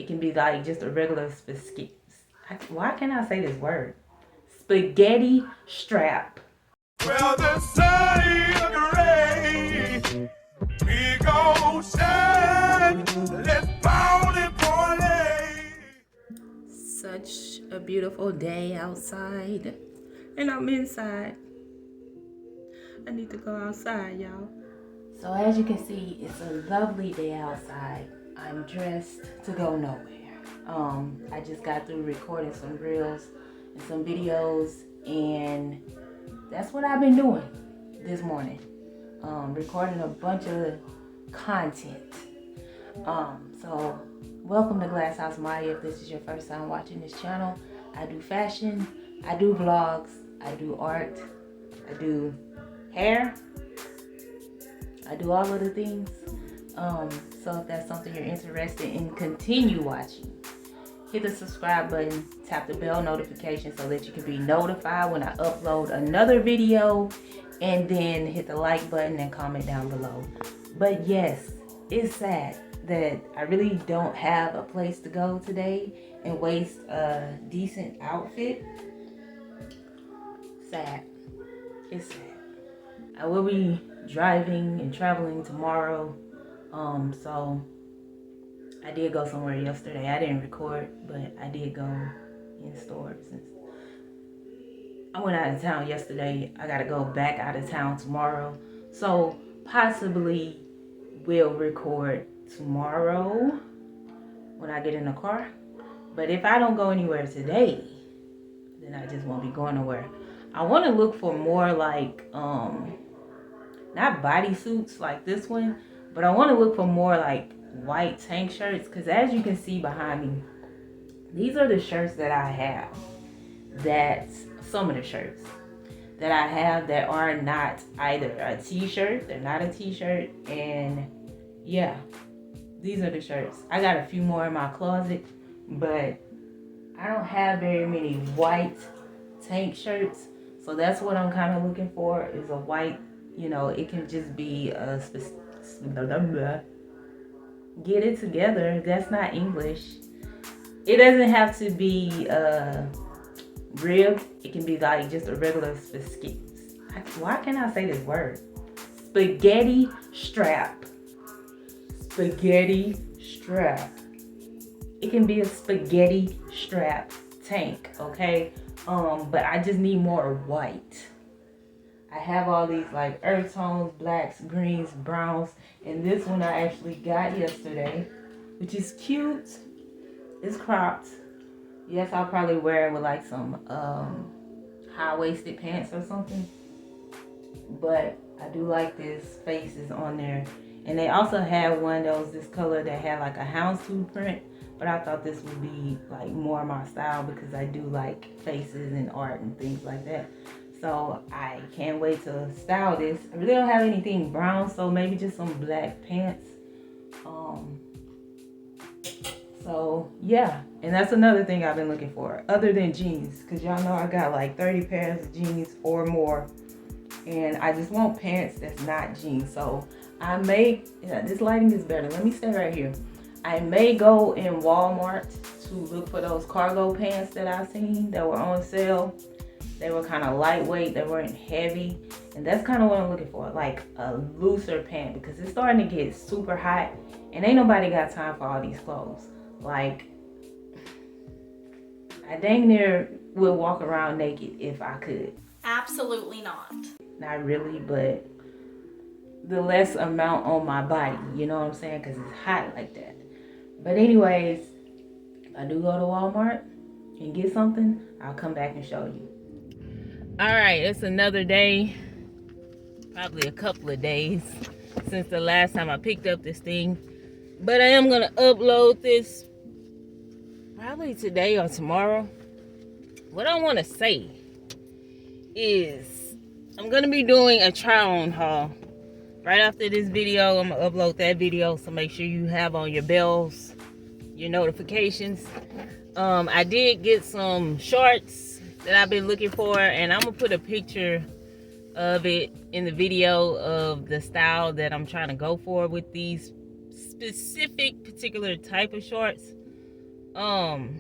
It can be like just a regular spaghetti. Why can't I say this word? Spaghetti strap. Well, the sunny gray, we gon' shine. Let's pound it for Such a beautiful day outside, and I'm inside. I need to go outside, y'all. So as you can see, it's a lovely day outside. I'm dressed to go nowhere. I just got through recording some reels and some videos, and that's what I've been doing this morning. Recording a bunch of content. So welcome to Glass House Maya. If this is your first time watching this channel, I do fashion, I do vlogs, I do art, I do hair, I do all of the things. So if that's something you're interested in, continue watching. Hit the subscribe button, tap the bell notification so that you can be notified when I upload another video, and then hit the like button and comment down below. But yes, it's sad that I really don't have a place to go today and waste a decent outfit. Sad. It's sad. I will be driving and traveling tomorrow. So I did go somewhere yesterday. I didn't record, but I did go in stores. Since I went out of town yesterday, I gotta go back out of town tomorrow. So possibly will record tomorrow when I get in the car. But if I don't go anywhere today, then I just won't be going nowhere. I want to look for more like not bodysuits like this one, but I want to look for more like white tank shirts, because as you can see behind me, these are the shirts that I have. That's some of the shirts that I have that are not either a t-shirt, they're not a t-shirt, and yeah, these are the shirts. I got a few more in my closet, but I don't have very many white tank shirts, so that's what I'm kind of looking for, is a white, you know, it can just be a get it together. That's not English. It doesn't have to be ribbed. It can be like just a regular spaghetti. Why can't I say this word? Spaghetti strap. Spaghetti strap. It can be a spaghetti strap tank, okay? But I just need more white. I have all these like earth tones, blacks, greens, browns, and this one I actually got yesterday, which is cute. It's cropped. Yes, I'll probably wear it with like some high-waisted pants or something. But I do like this faces on there. And they also had one that was this color that had like a houndstooth print, but I thought this would be like more my style because I do like faces and art and things like that. So I can't wait to style this. I really don't have anything brown, so maybe just some black pants. So yeah, and that's another thing I've been looking for, other than jeans, because y'all know I got like 30 pairs of jeans or more, and I just want pants that's not jeans. So I may, this lighting is better, let me stay right here. I may go in Walmart to look for those cargo pants that I've seen that were on sale. They were kind of lightweight, they weren't heavy, and that's kind of what I'm looking for, like a looser pant, because it's starting to get super hot and ain't nobody got time for all these clothes. Like, I dang near would walk around naked if I could. Absolutely not. Not really, but the less amount on my body, you know what I'm saying, because it's hot like that. But anyways, if I do go to Walmart and get something, I'll come back and show you. All right, it's another day, probably a couple of days since the last time I picked up this thing, but I am gonna upload this probably today or tomorrow. What I want to say is I'm gonna be doing a try on haul right after this video. I'm gonna upload that video, so make sure you have on your bells, your notifications. I did get some shorts that I've been looking for, and I'm gonna put a picture of it in the video of the style that I'm trying to go for with these specific particular type of shorts. Child,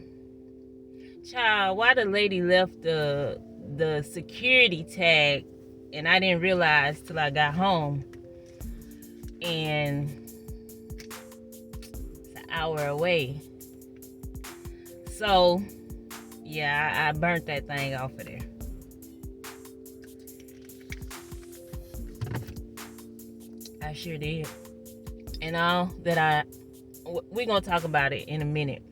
why the lady left the security tag and I didn't realize till I got home. And it's an hour away. So, yeah, I burnt that thing off of there. I sure did. And all that we're going to talk about it in a minute.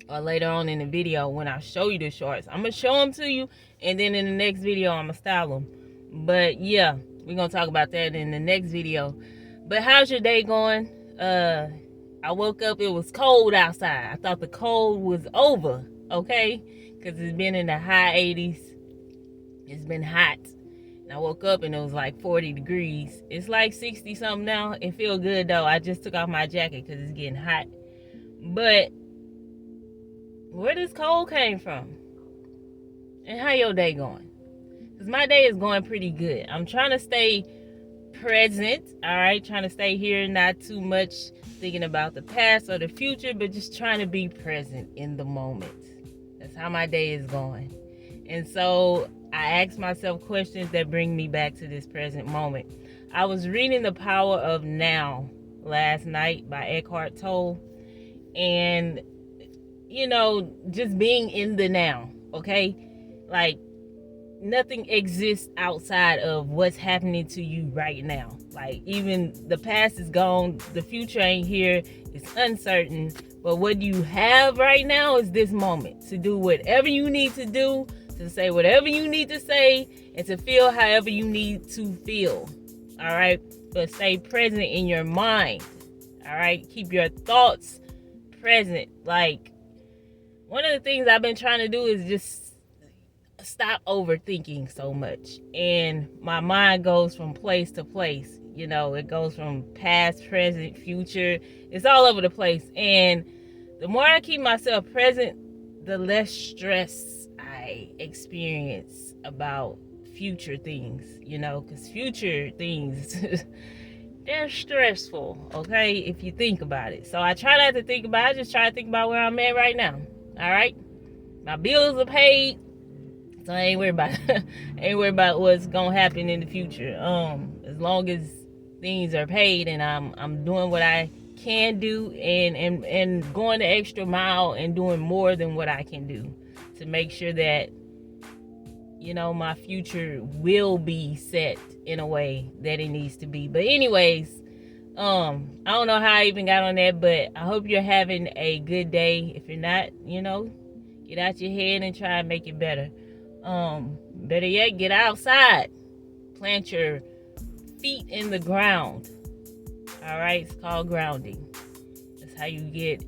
Or later on in the video when I show you the shorts. I'm going to show them to you. And then in the next video, I'm going to style them. But yeah, we're going to talk about that in the next video. But how's your day going? I woke up, it was cold outside. I thought the cold was over, okay? Because it's been in the high 80s. It's been hot. And I woke up and it was like 40 degrees. It's like 60 something now. It feels good though. I just took off my jacket because it's getting hot. But where this cold came from? And how your day going? Because my day is going pretty good. I'm trying to stay present, all right? Trying to stay here, not too much thinking about the past or the future, but just trying to be present in the moment. That's how my day is going. And so I ask myself questions that bring me back to this present moment. I was reading The Power of Now last night by Eckhart Tolle. And, you know, just being in the now, okay? Like, nothing exists outside of what's happening to you right now. Like, even the past is gone, the future ain't here, it's uncertain. But what you have right now is this moment to do whatever you need to do, to say whatever you need to say, and to feel however you need to feel. All right? But stay present in your mind. All right? Keep your thoughts present. Like, one of the things I've been trying to do is just stop overthinking so much. And my mind goes from place to place. You know, it goes from past, present, future. It's all over the place. And the more I keep myself present, the less stress I experience about future things, you know, because future things, they're stressful, okay, if you think about it. So I try not to think about it. I just try to think about where I'm at right now, all right? My bills are paid, so I ain't worried about what's gonna happen in the future. As long as things are paid and I'm doing what I can do and going the extra mile and doing more than what I can do to make sure that, you know, my future will be set in a way that it needs to be. But anyways, I don't know how I even got on that, but I hope you're having a good day. If you're not, you know, get out your head and try and make it better. Better yet, get outside. Plant your feet in the ground. All right, it's called grounding. That's how you get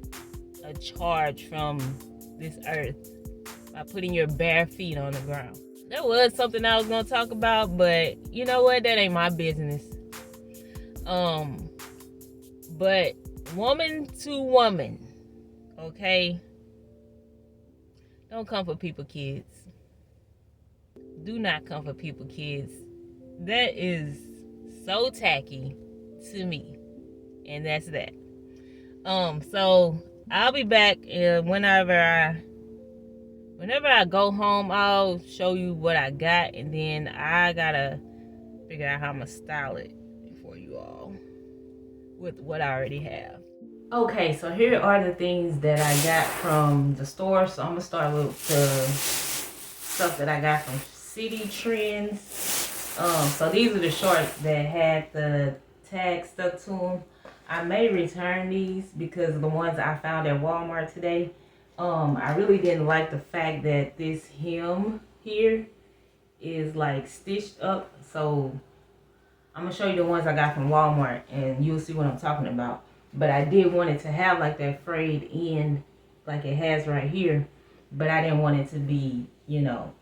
a charge from this earth, by putting your bare feet on the ground. There was something I was gonna talk about, but you know what? That ain't my business. But woman to woman, okay? Don't come for people, kids. Do not come for people, kids. That is so tacky to me. And that's that. So I'll be back whenever I go home. I'll show you what I got, and then I gotta figure out how I'm gonna style it for you all with what I already have. Okay, so here are the things that I got from the store. So I'm gonna start with the stuff that I got from City Trends. So these are the shorts that had the tag stuck to them. I may return these because of the ones I found at Walmart today. I really didn't like the fact that this hem here is like stitched up. So I'm gonna show you the ones I got from Walmart and you'll see what I'm talking about. But I did want it to have like that frayed end like it has right here. But I didn't want it to be, you know,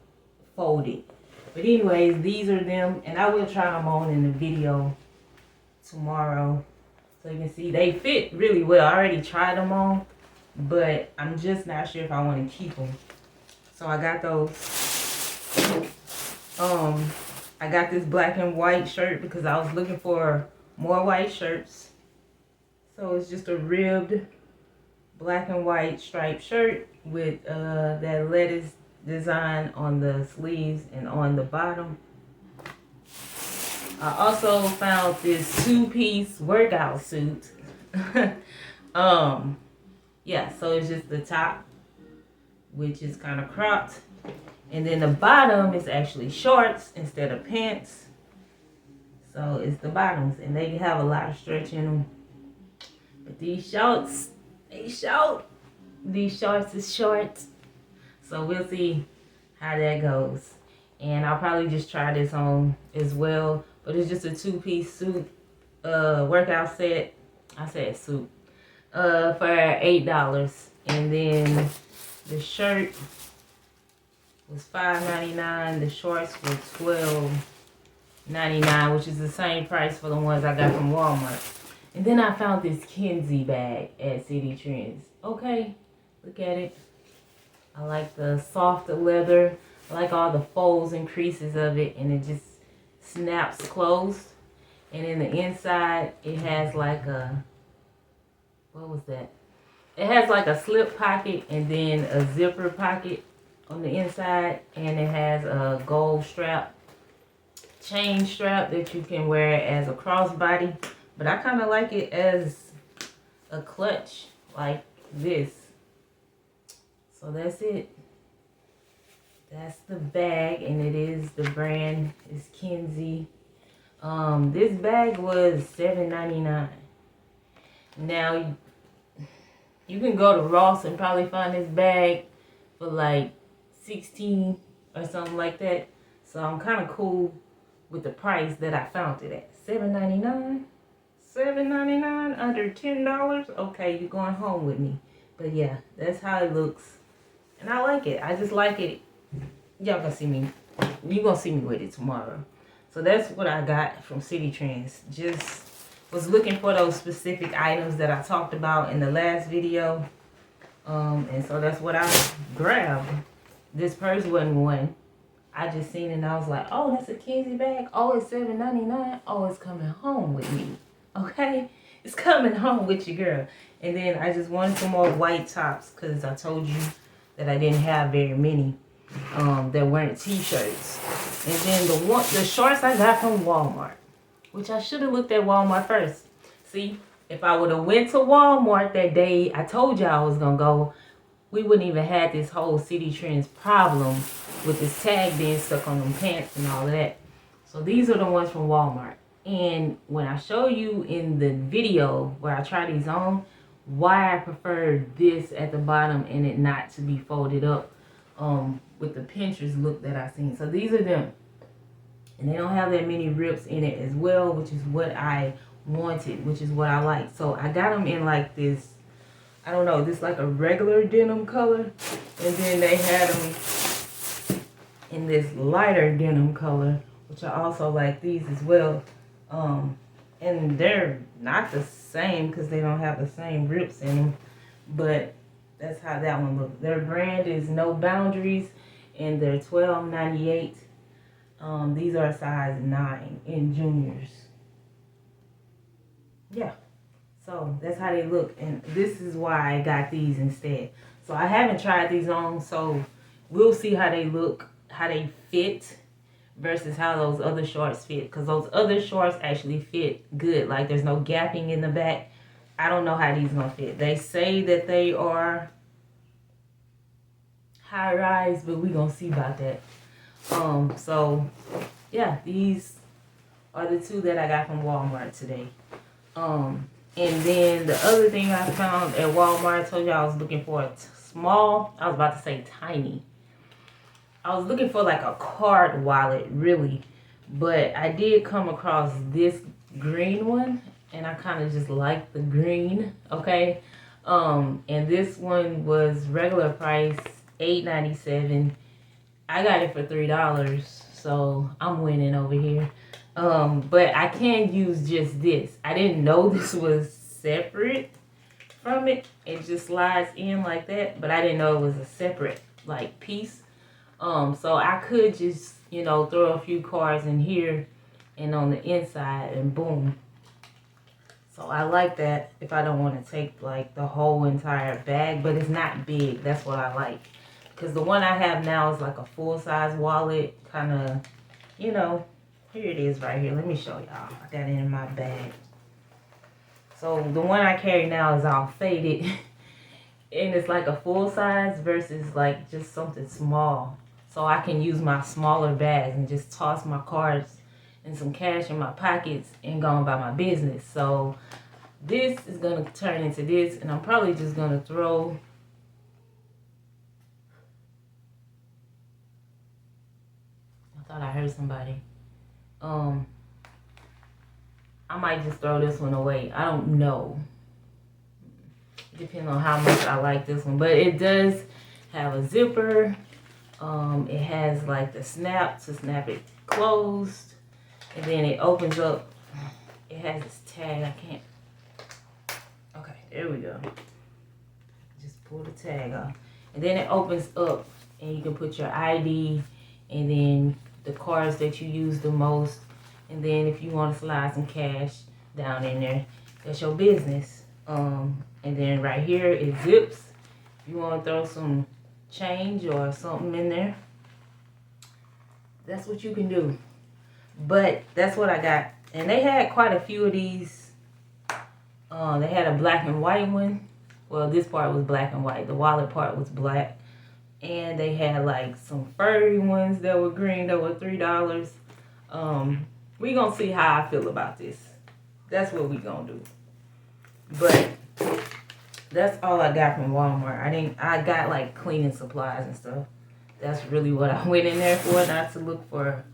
folded. But anyways, these are them. And I will try them on in the video tomorrow. So you can see they fit really well. I already tried them on. But I'm just not sure if I want to keep them. So I got those. I got this black and white shirt because I was looking for more white shirts. So it's just a ribbed black and white striped shirt with that lettuce design on the sleeves and on the bottom. I also found this 2-piece workout suit. Yeah, so it's just the top, which is kind of cropped, and then the bottom is actually shorts instead of pants. So it's the bottoms, and they have a lot of stretch in them. But these shorts, they short. These shorts is short. So we'll see how that goes. And I'll probably just try this on as well. But it's just a 2-piece suit, workout set. I said suit. For $8. And then the shirt was $5.99. The shorts were $12.99, which is the same price for the ones I got from Walmart. And then I found this Kenzie bag at City Trends. Okay, look at it. I like the soft leather. I like all the folds and creases of it, and it just snaps closed. And in the inside, it has like a, what was that? It has like a slip pocket and then a zipper pocket on the inside, and it has a gold strap, chain strap that you can wear as a crossbody. But I kind of like it as a clutch like this. So that's it. That's the bag, and it is, the brand is Kenzie. This bag was $7.99. Now you can go to Ross and probably find this bag for like $16 or something like that. So I'm kind of cool with the price that I found it at. $7.99. $7.99, under $10. Okay, you're going home with me. But yeah, that's how it looks, and I like it. I just like it. Y'all gonna see me. You gonna see me with it tomorrow. So that's what I got from City Trends. Just was looking for those specific items that I talked about in the last video, and so that's what I grabbed. This purse wasn't one. I just seen it and I was like, oh, that's a Kenzie bag. Oh, it's $7.99. Oh, it's coming home with me. Okay, it's coming home with your girl. And then I just wanted some more white tops because I told you that I didn't have very many that weren't t-shirts. And then the shorts I got from Walmart, which I should have looked at Walmart first. See, if I would have went to Walmart that day I told you I was gonna go, we wouldn't even had this whole City Trends problem with this tag being stuck on them pants and all of that. So these are the ones from Walmart. And when I show you in the video where I try these on, why I prefer this at the bottom and it not to be folded up with the Pinterest look that I seen. So these are them. And they don't have that many rips in it as well, which is what I wanted, which is what I like. So I got them in like this, I don't know, this like a regular denim color. And then they had them in this lighter denim color, which I also like these as well. And they're not the same because they don't have the same rips in them, but that's how that one looks. Their brand is No Boundaries, and they're $12.98. These are a size 9 in juniors. Yeah, so that's how they look, and this is why I got these instead. So I haven't tried these on, so we'll see how they look, how they fit versus how those other shorts fit, because those other shorts actually fit good. Like, there's no gapping in the back. I don't know how these gonna fit. They say that they are high rise, but we gonna see about that. So yeah, these are the two that I got from Walmart today. And then the other thing I found at Walmart, I told you I was looking for a small, I was about to say tiny. I was looking for like a card wallet, really, but I did come across this green one, and I kind of just like the green, okay? And this one was regular price, $8.97. I got it for $3, so I'm winning over here. But I can use just this. I didn't know this was separate from it. It just slides in like that, but I didn't know it was a separate like piece. So I could just, you know, throw a few cards in here and on the inside, and boom. So I like that if I don't want to take like the whole entire bag, but it's not big. That's what I like. Because the one I have now is like a full-size wallet, kind of, you know, here it is right here. Let me show y'all. I got it in my bag. So the one I carry now is all faded. And it's like a full-size versus like just something small. So I can use my smaller bags and just toss my cards and some cash in my pockets and go about my business. So this is going to turn into this, and I'm probably just going to throw... I thought I heard somebody. I might just throw this one away. I don't know. Depending on how much I like this one. But it does have a zipper. It has like the snap to snap it closed. And then it opens up. It has this tag. I can't. Okay, there we go. Just pull the tag off. And then it opens up and you can put your ID and then the cards that you use the most. And then if you want to slide some cash down in there, that's your business. And then right here it zips. If you want to throw some change or something in there, that's what you can do. But that's what I got. And they had quite a few of these. They had a black and white one. Well, this part was black and white. The wallet part was black. And they had like some furry ones that were green that were $3. We gonna see how I feel about this. That's what we gonna do. But that's all I got from Walmart. I got like cleaning supplies and stuff. That's really what I went in there for, not to look for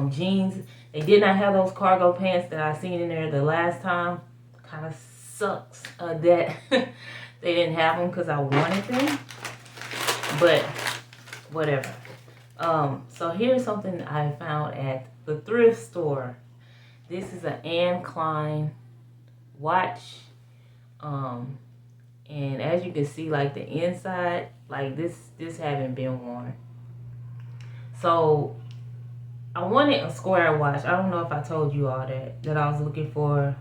jeans. They did not have those cargo pants that I seen in there the last time. Kind of sucks that they didn't have them because I wanted them. But whatever. So here's something I found at the thrift store. This is an Anne Klein watch. And as you can see, like the inside, like this haven't been worn. So I wanted a square watch. I don't know if I told you all that I was looking for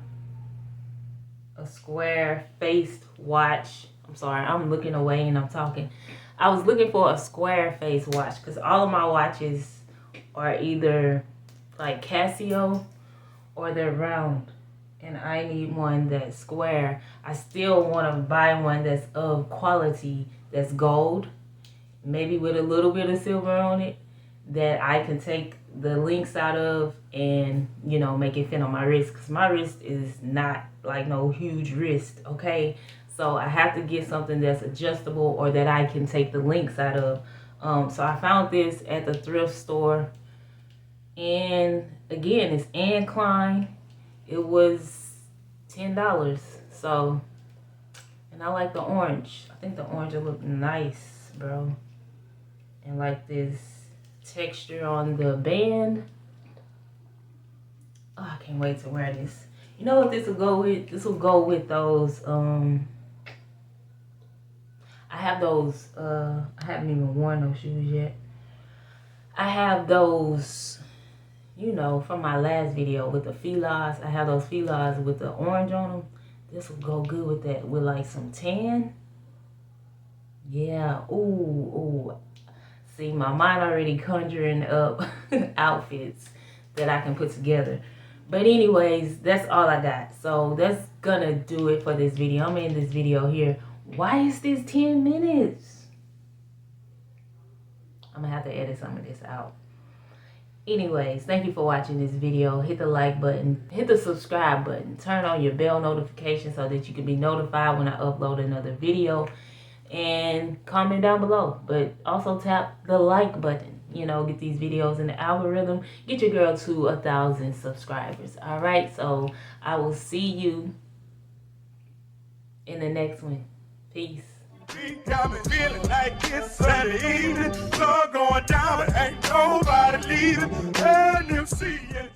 a square faced watch. I'm sorry, I'm looking away and I'm talking. I was looking for a square face watch because all of my watches are either like Casio or they're round. And I need one that's square. I still want to buy one that's of quality, that's gold, maybe with a little bit of silver on it, that I can take the links out of and, you know, make it fit on my wrist. Because my wrist is not like no huge wrist, okay? So I have to get something that's adjustable or that I can take the links out of. So I found this at the thrift store. And again, it's Anne Klein. It was $10. So, and I like the orange. I think the orange will look nice, bro. And like this texture on the band. Oh, I can't wait to wear this. You know what this will go with? This will go with those, I have those, I haven't even worn those shoes yet. I have those, you know, from my last video with the Filas. I have those Filas with the orange on them. This will go good with that, with like some tan. Yeah, ooh. See, my mind already conjuring up outfits that I can put together. But anyways, that's all I got. So that's gonna do it for this video. I'm in this video here. Why is this 10 minutes? I'm gonna have to edit some of this out. Anyways, thank you for watching this video. Hit the like button, hit the subscribe button, turn on your bell notification so that you can be notified when I upload another video, and comment down below. But also tap the like button, you know, get these videos in the algorithm, get your girl to 1,000 subscribers. All right, so I will see you in the next one. Peace. Got me feeling like it's Sunday evening. Sun going down, but ain't nobody leaving. And you see it.